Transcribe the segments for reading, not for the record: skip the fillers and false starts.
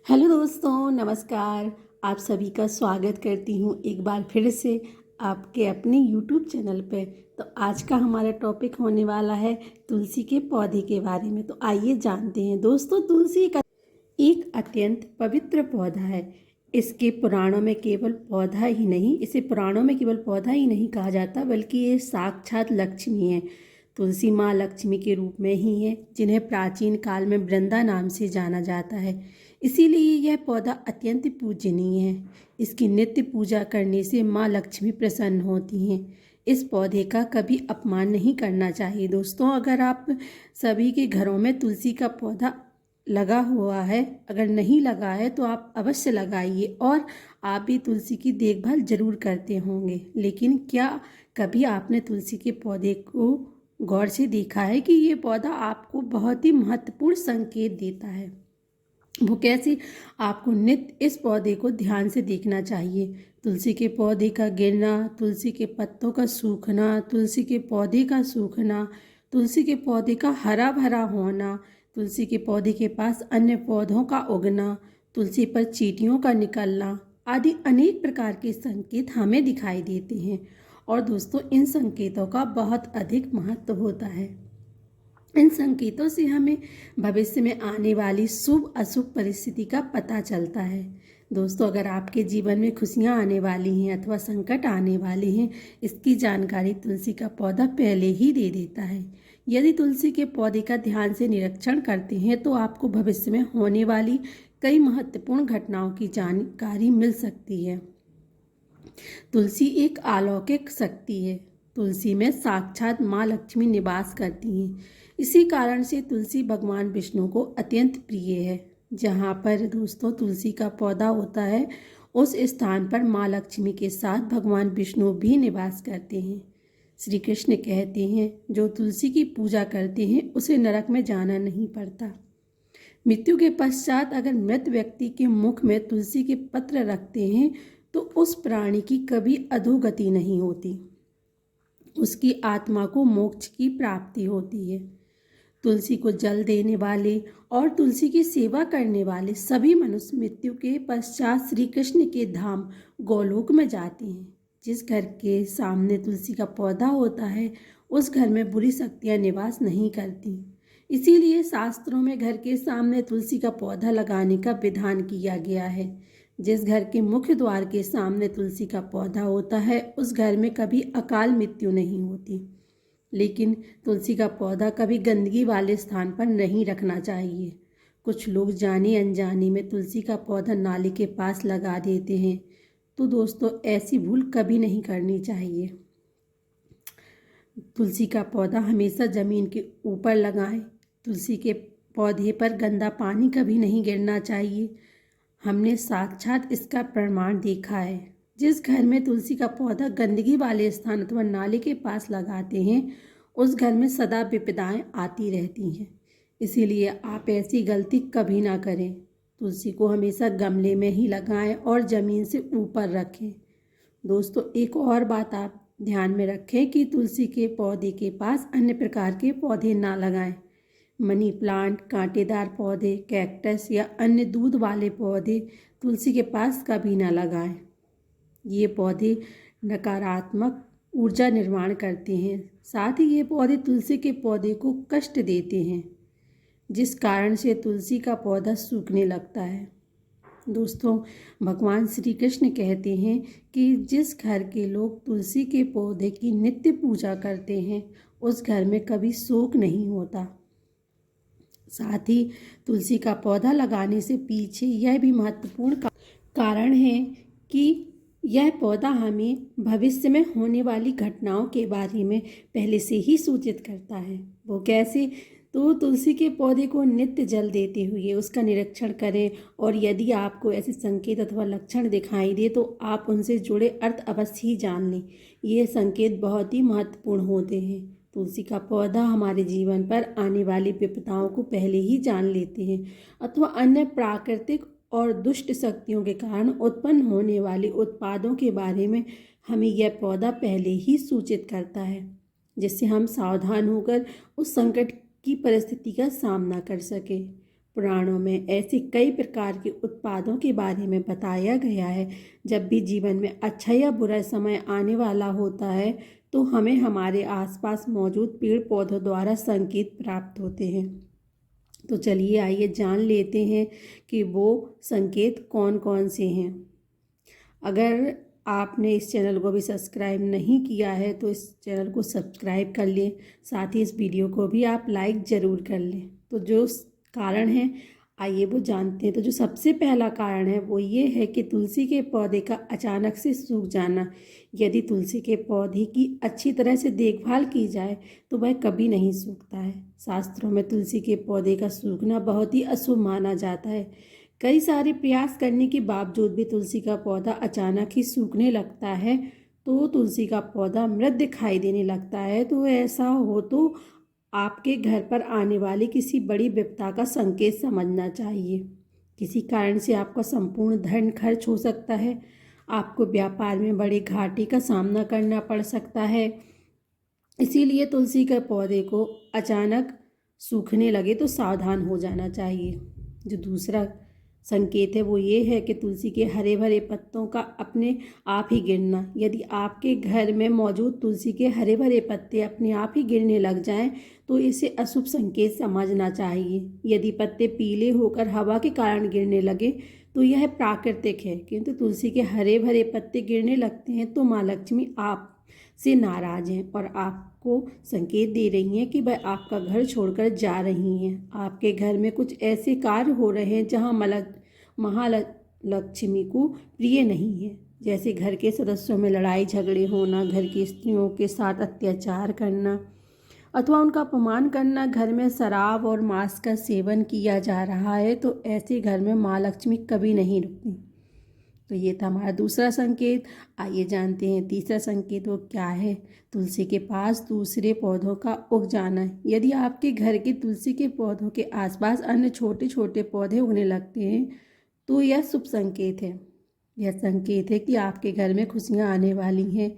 Hello दोस्तों, नमस्कार। आप सभी का स्वागत करती हूँ एक बार फिर से आपके अपने यूट्यूब चैनल पे। तो आज का हमारा टॉपिक होने वाला है तुलसी के पौधे के बारे में। तो आइए जानते हैं। दोस्तों, तुलसी एक अत्यंत पवित्र पौधा है। इसे पुराणों में केवल पौधा ही नहीं कहा जाता, बल्कि ये साक्षात लक्ष्मी है। तुलसी माँ लक्ष्मी के रूप में ही है, जिन्हें प्राचीन काल में वृंदा नाम से जाना जाता है। इसीलिए यह पौधा अत्यंत पूजनीय है। इसकी नित्य पूजा करने से माँ लक्ष्मी प्रसन्न होती हैं। इस पौधे का कभी अपमान नहीं करना चाहिए। दोस्तों, अगर आप सभी के घरों में तुलसी का पौधा लगा हुआ है, अगर नहीं लगा है तो आप अवश्य लगाइए। और आप भी तुलसी की देखभाल जरूर करते होंगे, लेकिन क्या कभी आपने तुलसी के पौधे को गौर से देखा है कि ये पौधा आपको बहुत ही महत्वपूर्ण संकेत देता है? वो कैसे? आपको नित्य इस पौधे को ध्यान से देखना चाहिए। तुलसी के पौधे का गिरना, तुलसी के पत्तों का सूखना, तुलसी के पौधे का सूखना, तुलसी के पौधे का हरा भरा होना, तुलसी के पौधे के पास अन्य पौधों का उगना, तुलसी पर चींटियों का निकलना आदि अनेक प्रकार के संकेत हमें दिखाई देते हैं। और दोस्तों, इन संकेतों का बहुत अधिक महत्व होता है। इन संकेतों से हमें भविष्य में आने वाली शुभ अशुभ परिस्थिति का पता चलता है। दोस्तों, अगर आपके जीवन में खुशियां आने वाली हैं अथवा संकट आने वाले हैं, इसकी जानकारी तुलसी का पौधा पहले ही दे देता है। यदि तुलसी के पौधे का ध्यान से निरीक्षण करते हैं तो आपको भविष्य में होने वाली कई महत्वपूर्ण घटनाओं की जानकारी मिल सकती है। तुलसी एक अलौकिक शक्ति है। तुलसी में साक्षात माँ लक्ष्मी निवास करती हैं। इसी कारण से तुलसी भगवान विष्णु को अत्यंत प्रिय है। जहाँ पर दोस्तों तुलसी का पौधा होता है, उस स्थान पर माँ लक्ष्मी के साथ भगवान विष्णु भी निवास करते हैं। श्री कृष्ण कहते हैं, जो तुलसी की पूजा करते हैं उसे नरक में जाना नहीं पड़ता। मृत्यु के पश्चात अगर मृत व्यक्ति के मुख में तुलसी के पत्र रखते हैं तो उस प्राणी की कभी अधोगति नहीं होती, उसकी आत्मा को मोक्ष की प्राप्ति होती है। तुलसी को जल देने वाले और तुलसी की सेवा करने वाले सभी मनुष्य मृत्यु के पश्चात श्री कृष्ण के धाम गोलोक में जाते हैं। जिस घर के सामने तुलसी का पौधा होता है, उस घर में बुरी शक्तियां निवास नहीं करती। इसीलिए शास्त्रों में घर के सामने तुलसी का पौधा लगाने का विधान किया गया है। जिस घर के मुख्य द्वार के सामने तुलसी का पौधा होता है, उस घर में कभी अकाल मृत्यु नहीं होती। लेकिन तुलसी का पौधा कभी गंदगी वाले स्थान पर नहीं रखना चाहिए। कुछ लोग जाने अनजाने में तुलसी का पौधा नाली के पास लगा देते हैं। तो दोस्तों, ऐसी भूल कभी नहीं करनी चाहिए। तुलसी का पौधा हमेशा ज़मीन के ऊपर लगाएं। तुलसी के पौधे पर गंदा पानी कभी नहीं गिरना चाहिए। हमने साक्षात इसका प्रमाण देखा है। जिस घर में तुलसी का पौधा गंदगी वाले स्थान अथवा नाले के पास लगाते हैं, उस घर में सदा विपदाएं आती रहती हैं। इसीलिए आप ऐसी गलती कभी ना करें। तुलसी को हमेशा गमले में ही लगाएं और ज़मीन से ऊपर रखें। दोस्तों, एक और बात आप ध्यान में रखें कि तुलसी के पौधे के पास अन्य प्रकार के पौधे ना लगाएं। मनी प्लांट, कांटेदार पौधे, कैक्टस या अन्य दूध वाले पौधे तुलसी के पास कभी ना लगाएं। ये पौधे नकारात्मक ऊर्जा निर्माण करते हैं। साथ ही ये पौधे तुलसी के पौधे को कष्ट देते हैं, जिस कारण से तुलसी का पौधा सूखने लगता है। दोस्तों, भगवान श्री कृष्ण कहते हैं कि जिस घर के लोग तुलसी के पौधे की नित्य पूजा करते हैं, उस घर में कभी शोक नहीं होता। साथ ही तुलसी का पौधा लगाने से पीछे यह भी महत्वपूर्ण कारण है कि यह पौधा हमें भविष्य में होने वाली घटनाओं के बारे में पहले से ही सूचित करता है। वो कैसे? तो तुलसी के पौधे को नित्य जल देते हुए उसका निरीक्षण करें, और यदि आपको ऐसे संकेत अथवा लक्षण दिखाई दे तो आप उनसे जुड़े अर्थ अवश्य ही जान लें। ये संकेत बहुत ही महत्वपूर्ण होते हैं। तुलसी का पौधा हमारे जीवन पर आने वाली विपदाओं को पहले ही जान लेते हैं, अथवा अन्य प्राकृतिक और दुष्ट शक्तियों के कारण उत्पन्न होने वाले उत्पादों के बारे में हमें यह पौधा पहले ही सूचित करता है, जिससे हम सावधान होकर उस संकट की परिस्थिति का सामना कर सकें। पुराणों में ऐसे कई प्रकार के उत्पादों के बारे में बताया गया है। जब भी जीवन में अच्छा या बुरा समय आने वाला होता है तो हमें हमारे आसपास मौजूद पेड़ पौधों द्वारा संकेत प्राप्त होते हैं। तो चलिए आइए जान लेते हैं कि वो संकेत कौन कौन से हैं। अगर आपने इस चैनल को भी सब्सक्राइब नहीं किया है तो इस चैनल को सब्सक्राइब कर लें, साथ ही इस वीडियो को भी आप लाइक ज़रूर कर लें। तो जो कारण है आइए वो जानते हैं। तो जो सबसे पहला कारण है वो ये है कि तुलसी के पौधे का अचानक से सूख जाना। यदि तुलसी के पौधे की अच्छी तरह से देखभाल की जाए तो वह कभी नहीं सूखता है। शास्त्रों में तुलसी के पौधे का सूखना बहुत ही अशुभ माना जाता है। कई सारे प्रयास करने के बावजूद भी तुलसी का पौधा अचानक ही सूखने लगता है तो तुलसी का पौधा मृत दिखाई देने लगता है। तो ऐसा हो तो आपके घर पर आने वाली किसी बड़ी विपदा का संकेत समझना चाहिए। किसी कारण से आपका संपूर्ण धन खर्च हो सकता है, आपको व्यापार में बड़े घाटे का सामना करना पड़ सकता है। इसीलिए तुलसी के पौधे को अचानक सूखने लगे तो सावधान हो जाना चाहिए। जो दूसरा संकेत है वो ये है कि तुलसी के हरे भरे पत्तों का अपने आप ही गिरना। यदि आपके घर में मौजूद तुलसी के हरे भरे पत्ते अपने आप ही गिरने लग जाएं तो इसे अशुभ संकेत समझना चाहिए। यदि पत्ते पीले होकर हवा के कारण गिरने लगे तो यह प्राकृतिक है, किंतु तुलसी के हरे भरे पत्ते गिरने लगते हैं तो माँ लक्ष्मी आप से नाराज हैं और आपको संकेत दे रही हैं कि वह आपका घर छोड़कर जा रही हैं। आपके घर में कुछ ऐसे कार्य हो रहे हैं जहां महालक्ष्मी को प्रिय नहीं है, जैसे घर के सदस्यों में लड़ाई झगड़े होना, घर की स्त्रियों के साथ अत्याचार करना अथवा उनका अपमान करना, घर में शराब और मांस का सेवन किया जा रहा है। तो ऐसे घर में माँ लक्ष्मी कभी नहीं रुकती। तो ये था हमारा दूसरा संकेत। आइए जानते हैं तीसरा संकेत वो क्या है। तुलसी के पास दूसरे पौधों का उग जाना। यदि आपके घर के तुलसी के पौधों के आसपास अन्य छोटे छोटे पौधे उगने लगते हैं तो यह शुभ संकेत है। यह संकेत है कि आपके घर में खुशियाँ आने वाली हैं,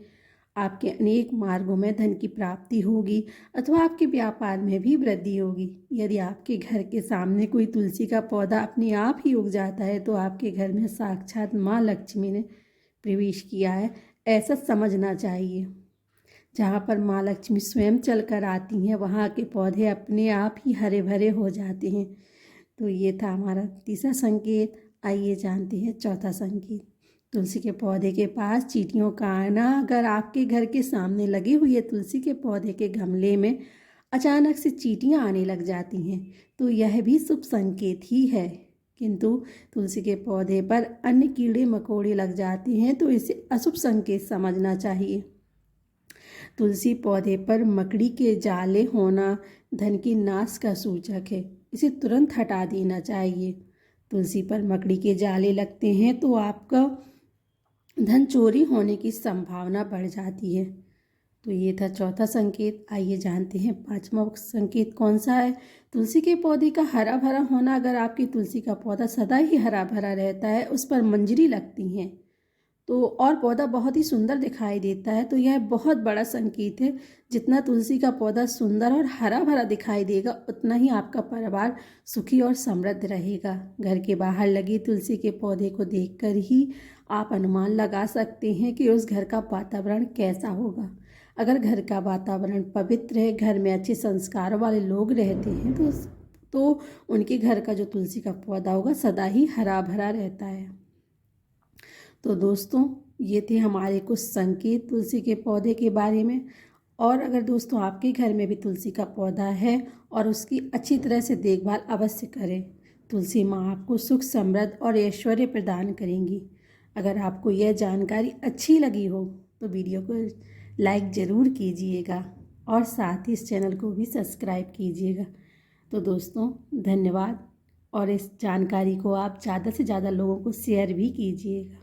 आपके अनेक मार्गों में धन की प्राप्ति होगी अथवा आपके व्यापार में भी वृद्धि होगी। यदि आपके घर के सामने कोई तुलसी का पौधा अपने आप ही उग जाता है तो आपके घर में साक्षात माँ लक्ष्मी ने प्रवेश किया है, ऐसा समझना चाहिए। जहाँ पर माँ लक्ष्मी स्वयं चलकर आती हैं वहाँ के पौधे अपने आप ही हरे भरे हो जाते हैं। तो ये था हमारा तीसरा संकेत। आइए जानते हैं चौथा संकेत। तुलसी के पौधे के पास चींटियों का आना। अगर आपके घर के सामने लगे हुए तुलसी के पौधे के गमले में अचानक से चींटियां आने लग जाती हैं तो यह भी शुभ संकेत ही है, किंतु तुलसी के पौधे पर अन्य कीड़े मकोड़े लग जाते हैं तो इसे अशुभ संकेत समझना चाहिए। तुलसी पौधे पर मकड़ी के जाले होना धन की नाश का सूचक है, इसे तुरंत हटा देना चाहिए। तुलसी पर मकड़ी के जाले लगते हैं तो आपका धन चोरी होने की संभावना बढ़ जाती है। तो ये था चौथा संकेत। आइए जानते हैं पांचवा संकेत कौन सा है। तुलसी के पौधे का हरा भरा होना। अगर आपकी तुलसी का पौधा सदा ही हरा भरा रहता है, उस पर मंजरी लगती हैं तो और पौधा बहुत ही सुंदर दिखाई देता है तो यह बहुत बड़ा संकेत है। जितना तुलसी का पौधा सुंदर और हरा भरा दिखाई देगा उतना ही आपका परिवार सुखी और समृद्ध रहेगा। घर के बाहर लगे तुलसी के पौधे को देखकर ही आप अनुमान लगा सकते हैं कि उस घर का वातावरण कैसा होगा। अगर घर का वातावरण पवित्र है, घर में अच्छे संस्कार वाले लोग रहते हैं तो उनके घर का जो तुलसी का पौधा होगा सदा ही हरा भरा रहता है। तो दोस्तों ये थे हमारे कुछ संकेत तुलसी के पौधे के बारे में। और अगर दोस्तों आपके घर में भी तुलसी का पौधा है और उसकी अच्छी तरह से देखभाल अवश्य करें। तुलसी माँ आपको सुख समृद्ध और ऐश्वर्य प्रदान करेंगी। अगर आपको यह जानकारी अच्छी लगी हो तो वीडियो को लाइक ज़रूर कीजिएगा और साथ ही इस चैनल को भी सब्सक्राइब कीजिएगा। तो दोस्तों धन्यवाद और इस जानकारी को आप ज़्यादा से ज़्यादा लोगों को शेयर भी कीजिएगा।